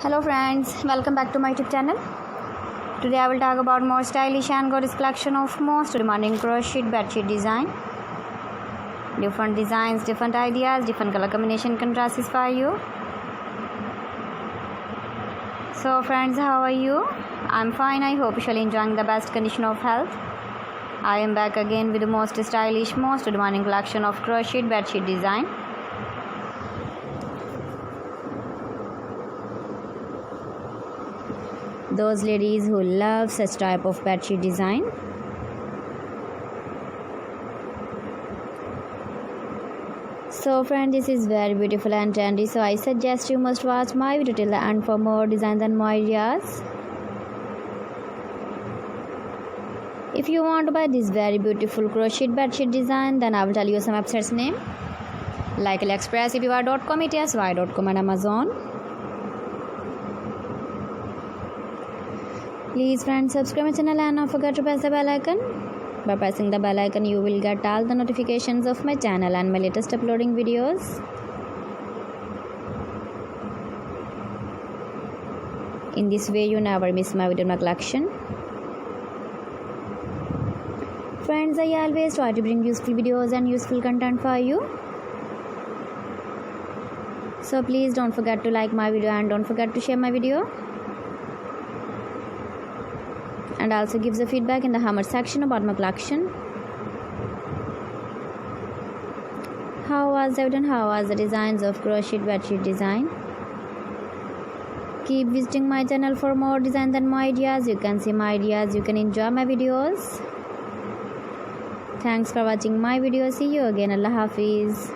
Hello friends, welcome back to my YouTube channel. Today I will talk about more stylish and gorgeous collection of most demanding crochet bedsheet design. Different designs, different ideas, different color combination can satisfy you. So friends, how are you? I'm fine. I hope you shall enjoying the best condition of health. I am back again with the most stylish, most demanding collection of crochet bedsheet design. Those ladies who love such type of bedsheet design. So friend, this is very beautiful and trendy, so I suggest you must watch my video till the end for more designs and more ideas. If you want to buy this very beautiful crochet bedsheet design, then I will tell you some websites name like AliExpress, eBay.com, ETSY.com and Amazon. Please friends, subscribe my channel and don't forget to press the bell icon. By pressing the bell icon, you will get all the notifications of my channel and my latest uploading videos. In this way, you never miss my video in my collection. Friends, I always try to bring useful videos and useful content for you. So please don't forget to like my video and don't forget to share my video. And also give the feedback in the comment section about my collection. How was it and how was the designs of crochet bedsheet design? Keep visiting my channel for more designs and more ideas. You can see my ideas, you can enjoy my videos. Thanks for watching my video. See you again. Allah Hafiz.